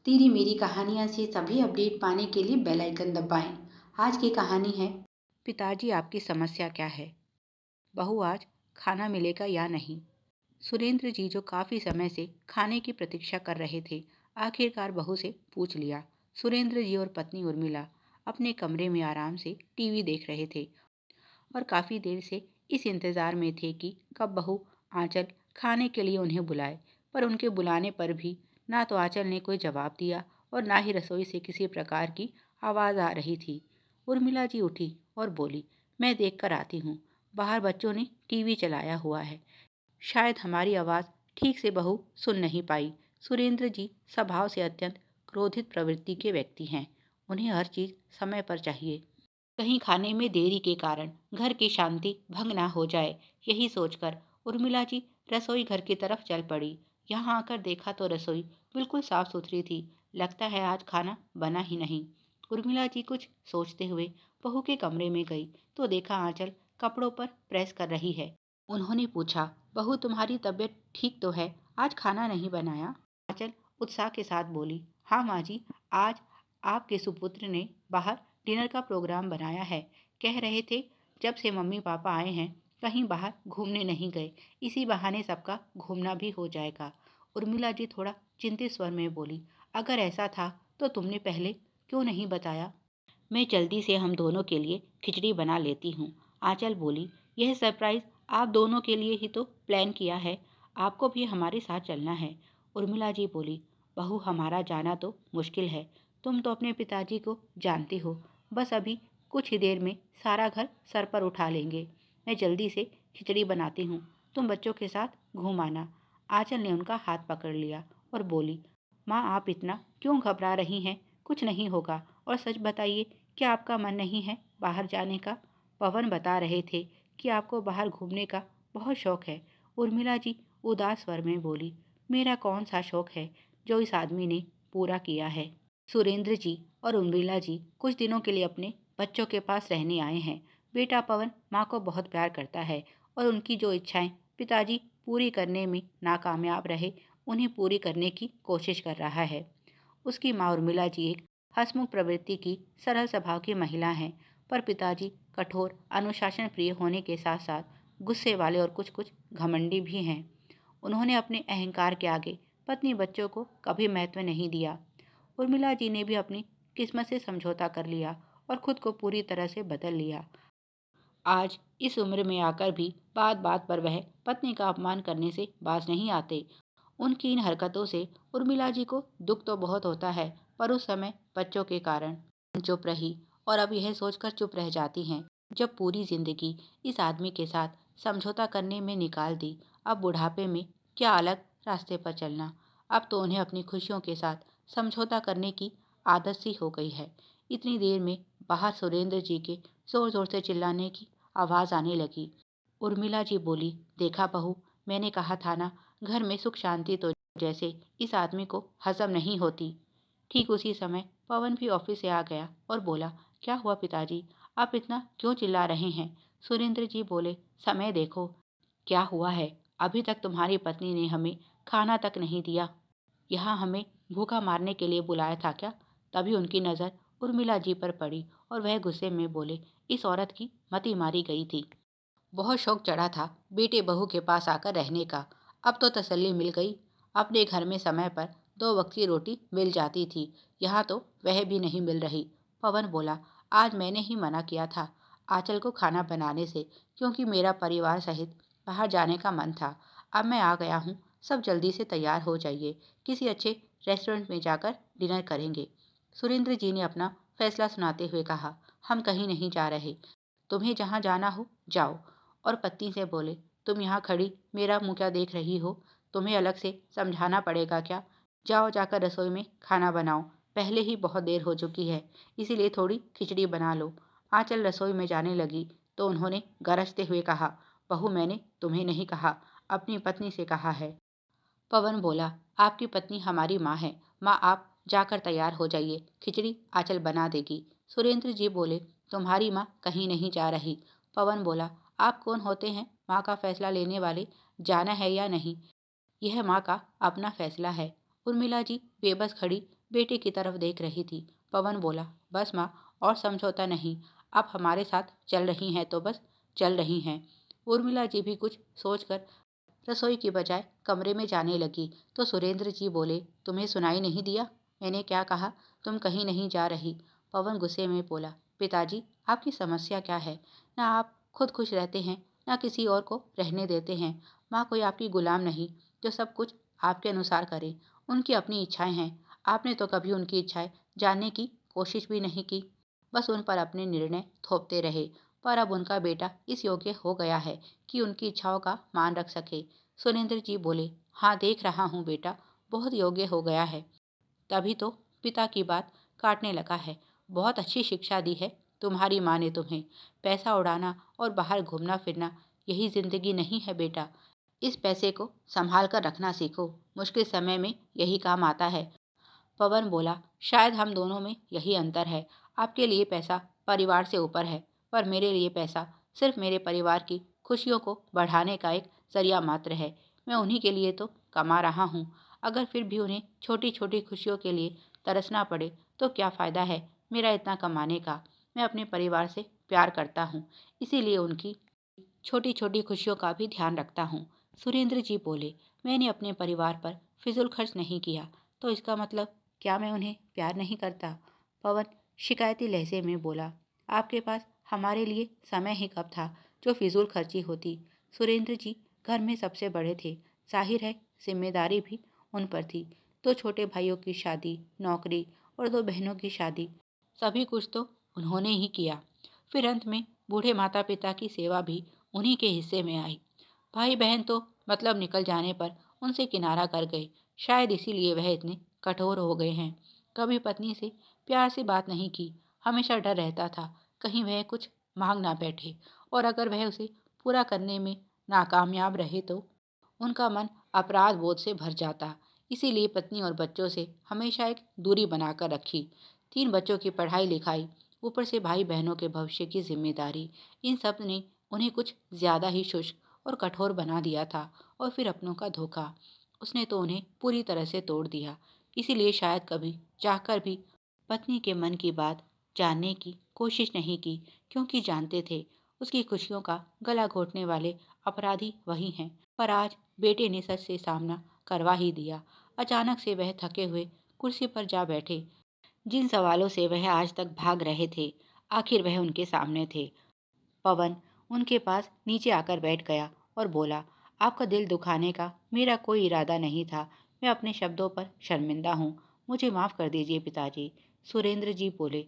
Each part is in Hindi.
तेरी मेरी कहानियाँ से सभी अपडेट पाने के लिए बेल आइकन दबाएं। आज की कहानी है, पिताजी आपकी समस्या क्या है? बहू आज खाना मिलेगा या नहीं? सुरेंद्र जी जो काफी समय से खाने की प्रतीक्षा कर रहे थे, आखिरकार बहू से पूछ लिया। सुरेंद्र जी और पत्नी उर्मिला अपने कमरे में आराम से टीवी देख रहे थे और काफी देर से इस इंतजार में थे कि कब बहू आंचल खाने के लिए उन्हें बुलाए। पर उनके बुलाने पर भी ना तो आंचल ने कोई जवाब दिया और ना ही रसोई से किसी प्रकार की आवाज आ रही थी। उर्मिला जी उठी और बोली, मैं देख कर आती हूँ। बाहर बच्चों ने टीवी चलाया हुआ है, शायद हमारी आवाज ठीक से बहू सुन नहीं पाई। सुरेंद्र जी स्वभाव से अत्यंत क्रोधित प्रवृत्ति के व्यक्ति हैं। उन्हें हर चीज समय पर चाहिए, कहीं खाने में देरी के कारण घर की शांति भंग ना हो जाए। यही सोचकर उर्मिला जी रसोई घर की तरफ चल पड़ी। यहाँ आकर देखा तो रसोई बिल्कुल साफ सुथरी थी। लगता है आज खाना बना ही नहीं। उर्मिला जी कुछ सोचते हुए बहू के कमरे में गई तो देखा आंचल कपड़ों पर प्रेस कर रही है। उन्होंने पूछा, बहू तुम्हारी तबीयत ठीक तो है? आज खाना नहीं बनाया? आंचल उत्साह के साथ बोली, हाँ माँ जी, आज आपके सुपुत्र ने बाहर डिनर का प्रोग्राम बनाया है। कह रहे थे जब से मम्मी पापा आए हैं कहीं बाहर घूमने नहीं गए, इसी बहाने सबका घूमना भी हो जाएगा। उर्मिला जी थोड़ा चिंतित स्वर में बोली, अगर ऐसा था तो तुमने पहले क्यों नहीं बताया? मैं जल्दी से हम दोनों के लिए खिचड़ी बना लेती हूँ। आंचल बोली, यह सरप्राइज आप दोनों के लिए ही तो प्लान किया है, आपको भी हमारे साथ चलना है। उर्मिला जी बोली, बहू हमारा जाना तो मुश्किल है, तुम तो अपने पिताजी को जानती हो, बस अभी कुछ ही देर में सारा घर सर पर उठा लेंगे। मैं जल्दी से खिचड़ी बनाती हूँ, तुम बच्चों के साथ घूम आना। आंचल ने उनका हाथ पकड़ लिया और बोली, माँ आप इतना क्यों घबरा रही हैं? कुछ नहीं होगा। और सच बताइए, क्या आपका मन नहीं है बाहर जाने का? पवन बता रहे थे कि आपको बाहर घूमने का बहुत शौक है। उर्मिला जी उदास स्वर में बोली, मेरा कौन सा शौक है जो इस आदमी ने पूरा किया है? सुरेंद्र जी और उर्मिला जी कुछ दिनों के लिए अपने बच्चों के पास रहने आए हैं। बेटा पवन माँ को बहुत प्यार करता है और उनकी जो इच्छाएं पिताजी पूरी करने में नाकामयाब रहे, उन्हें पूरी करने की कोशिश कर रहा है। उसकी माँ उर्मिला जी एक हंसमुख प्रवृत्ति की सरल स्वभाव की महिला हैं, पर पिताजी कठोर अनुशासन प्रिय होने के साथ साथ गुस्से वाले और कुछ कुछ घमंडी भी हैं। उन्होंने अपने अहंकार के आगे पत्नी बच्चों को कभी महत्व नहीं दिया। उर्मिला जी ने भी अपनी किस्मत से समझौता कर लिया और खुद को पूरी तरह से बदल लिया। आज इस उम्र में आकर भी बात बात पर वह पत्नी का अपमान करने से बाज नहीं आते। उनकी इन हरकतों से उर्मिला जी को दुख तो बहुत होता है, पर उस समय बच्चों के कारण चुप रही और अब यह सोचकर चुप रह जाती हैं, जब पूरी जिंदगी इस आदमी के साथ समझौता करने में निकाल दी, अब बुढ़ापे में क्या अलग रास्ते पर चलना। अब तो उन्हें अपनी खुशियों के साथ समझौता करने की आदत सी हो गई है। इतनी देर में बाहर सुरेंद्र जी के जोर जोर से चिल्लाने की आवाज आने लगी। उर्मिला जी बोली, देखा बहू, मैंने कहा था ना, घर में सुख शांति तो जैसे इस आदमी को हजम नहीं होती। ठीक उसी समय पवन भी ऑफिस से आ गया और बोला, क्या हुआ पिताजी, आप इतना क्यों चिल्ला रहे हैं? सुरेंद्र जी बोले, समय देखो, क्या हुआ है? अभी तक तुम्हारी पत्नी ने हमें खाना तक नहीं दिया, यहाँ हमें भूखा मारने के लिए बुलाया था क्या? तभी उनकी नज़र उर्मिला जी पर पड़ी और वह गुस्से में बोले, इस औरत की मति मारी गई थी। बहुत शौक चढ़ा था बेटे बहू के पास आकर रहने का, अब तो तसल्ली मिल गई। अपने घर में समय पर दो वक्त की रोटी मिल जाती थी, यहाँ तो वह भी नहीं मिल रही। पवन बोला, आज मैंने ही मना किया था आंचल को खाना बनाने से, क्योंकि मेरा परिवार सहित बाहर जाने का मन था। अब मैं आ गया हूँ, सब जल्दी से तैयार हो जाइए, किसी अच्छे रेस्टोरेंट में जाकर डिनर करेंगे। सुरेंद्र जी ने अपना फैसला सुनाते हुए कहा, हम कहीं नहीं जा रहे, तुम्हें जहाँ जाना हो जाओ। और पत्नी से बोले, तुम यहाँ खड़ी मेरा मुंह क्या देख रही हो? तुम्हें अलग से समझाना पड़ेगा क्या? जाओ जाकर रसोई में खाना बनाओ, पहले ही बहुत देर हो चुकी है, इसीलिए थोड़ी खिचड़ी बना लो। आंचल रसोई में जाने लगी तो उन्होंने गरजते हुए कहा, बहू मैंने तुम्हें नहीं कहा, अपनी पत्नी से कहा है। पवन बोला, आपकी पत्नी हमारी माँ है, माँ आप जाकर तैयार हो जाइए, खिचड़ी आंचल बना देगी। सुरेंद्र जी बोले, तुम्हारी माँ कहीं नहीं जा रही। पवन बोला, आप कौन होते हैं माँ का फैसला लेने वाले? जाना है या नहीं, यह माँ का अपना फैसला है। उर्मिला जी बेबस खड़ी बेटे की तरफ देख रही थी। पवन बोला, बस माँ, और समझौता नहीं। आप हमारे साथ चल रही हैं तो बस चल रही हैं। उर्मिला जी भी कुछ सोचकर रसोई की बजाय कमरे में जाने लगी तो सुरेंद्र जी बोले, तुम्हें सुनाई नहीं दिया? मैंने क्या कहा? तुम कहीं नहीं जा रही। पवन गुस्से में बोला, पिताजी, आपकी समस्या क्या है? ना आप खुद खुश रहते हैं, ना किसी और को रहने देते हैं। माँ कोई आपकी गुलाम नहीं जो सब कुछ आपके अनुसार करे। उनकी अपनी इच्छाएं हैं। आपने तो कभी उनकी इच्छाएं जानने की कोशिश भी नहीं की, बस उन पर अपने निर्णय थोपते रहे। पर अब उनका बेटा इस योग्य हो गया है कि उनकी इच्छाओं का मान रख सके। सुरेंद्र जी बोले, हाँ देख रहा हूँ बेटा, बहुत योग्य हो गया है। तभी तो पिता की बात काटने लगा है। बहुत अच्छी शिक्षा दी है तुम्हारी माँ ने तुम्हें। पैसा उड़ाना और बाहर घूमना फिरना यही जिंदगी नहीं है बेटा। इस पैसे को संभाल कर रखना सीखो, मुश्किल समय में यही काम आता है। पवन बोला, शायद हम दोनों में यही अंतर है। आपके लिए पैसा परिवार से ऊपर है, पर मेरे लिए पैसा सिर्फ मेरे परिवार की खुशियों को बढ़ाने का एक जरिया मात्र है। मैं उन्हीं के लिए तो कमा रहा हूँ। अगर फिर भी उन्हें छोटी छोटी खुशियों के लिए तरसना पड़े तो क्या फ़ायदा है मेरा इतना कमाने का। मैं अपने परिवार से प्यार करता हूँ, इसीलिए उनकी छोटी छोटी खुशियों का भी ध्यान रखता हूँ। सुरेंद्र जी बोले, मैंने अपने परिवार पर फिजूल खर्च नहीं किया तो इसका मतलब क्या मैं उन्हें प्यार नहीं करता? पवन शिकायती लहजे में बोला, आपके पास हमारे लिए समय ही कब था जो फिजूल खर्ची होती? सुरेंद्र जी घर में सबसे बड़े थे, जाहिर है जिम्मेदारी भी उन पर थी। दो छोटे भाइयों की शादी, नौकरी और दो बहनों की शादी, सभी कुछ तो उन्होंने ही किया। फिर अंत में बूढ़े माता पिता की सेवा भी उन्हीं के हिस्से में आई। भाई बहन तो मतलब निकल जाने पर उनसे किनारा कर गए। शायद इसीलिए वह इतने कठोर हो गए हैं। कभी पत्नी से प्यार से बात नहीं की। हमेशा डर रहता था कहीं वह कुछ मांग ना बैठे, और अगर वह उसे पूरा करने में नाकामयाब रहे तो उनका मन अपराध बोध से भर जाता। इसीलिए पत्नी और बच्चों से हमेशा एक दूरी बनाकर रखी। 3 बच्चों की पढ़ाई लिखाई, ऊपर से भाई बहनों के भविष्य की जिम्मेदारी, इन सब ने उन्हें कुछ ज्यादा ही शुष्क और कठोर बना दिया था। और फिर अपनों का धोखा, उसने तो उन्हें पूरी तरह से तोड़ दिया। इसीलिए शायद कभी चाहकर भी पत्नी के मन की बात जानने की कोशिश नहीं की, क्योंकि जानते थे उसकी खुशियों का गला घोटने वाले अपराधी वही हैं। पर आज बेटे ने सच से सामना करवा ही दिया। अचानक से वह थके हुए कुर्सी पर जा बैठे। जिन सवालों से वह आज तक भाग रहे थे, आखिर वह उनके सामने थे। पवन उनके पास नीचे आकर बैठ गया और बोला, आपका दिल दुखाने का मेरा कोई इरादा नहीं था। मैं अपने शब्दों पर शर्मिंदा हूँ। मुझे माफ़ कर दीजिए पिताजी। सुरेंद्र जी बोले,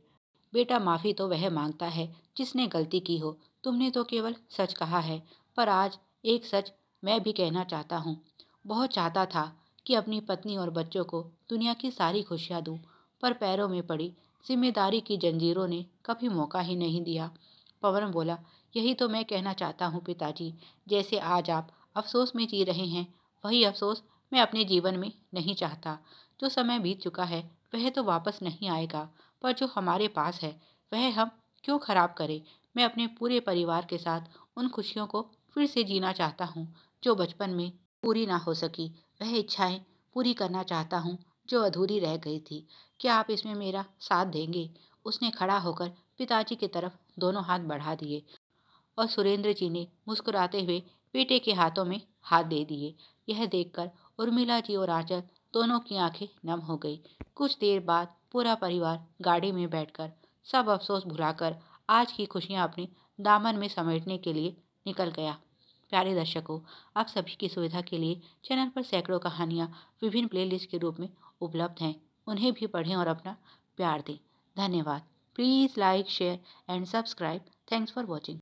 बेटा माफ़ी तो वह मांगता है जिसने गलती की हो। तुमने तो केवल सच कहा है। पर आज एक सच मैं भी कहना चाहता हूँ। बहुत चाहता था कि अपनी पत्नी और बच्चों को दुनिया की सारी खुशियाँ दूँ, पर पैरों में पड़ी जिम्मेदारी की जंजीरों ने कभी मौका ही नहीं दिया। पवन बोला, यही तो मैं कहना चाहता हूँ पिताजी। जैसे आज आप अफसोस में जी रहे हैं, वही अफसोस मैं अपने जीवन में नहीं चाहता। जो समय बीत चुका है वह तो वापस नहीं आएगा, पर जो हमारे पास है वह हम क्यों खराब करें। मैं अपने पूरे परिवार के साथ उन खुशियों को फिर से जीना चाहता हूँ जो बचपन में पूरी ना हो सकी। वह इच्छाएं पूरी करना चाहता हूँ जो अधूरी रह गई थी। क्या आप इसमें मेरा साथ देंगे? उसने खड़ा होकर पिताजी की तरफ दोनों हाथ बढ़ा दिए और सुरेंद्र जी ने मुस्कुराते हुए बेटे के हाथों में हाथ दे दिए। यह देखकर उर्मिला जी और आंचल दोनों की आंखें नम हो गई। कुछ देर बाद पूरा परिवार गाड़ी में बैठकर सब अफसोस भुलाकर आज की खुशियां अपने दामन में समेटने के लिए निकल गया। प्यारे दर्शकों, आप सभी की सुविधा के लिए चैनल पर सैकड़ों कहानियाँ विभिन्न प्लेलिस्ट के रूप में उपलब्ध हैं। उन्हें भी पढ़ें और अपना प्यार दें। धन्यवाद। Please like, share and subscribe. Thanks for watching.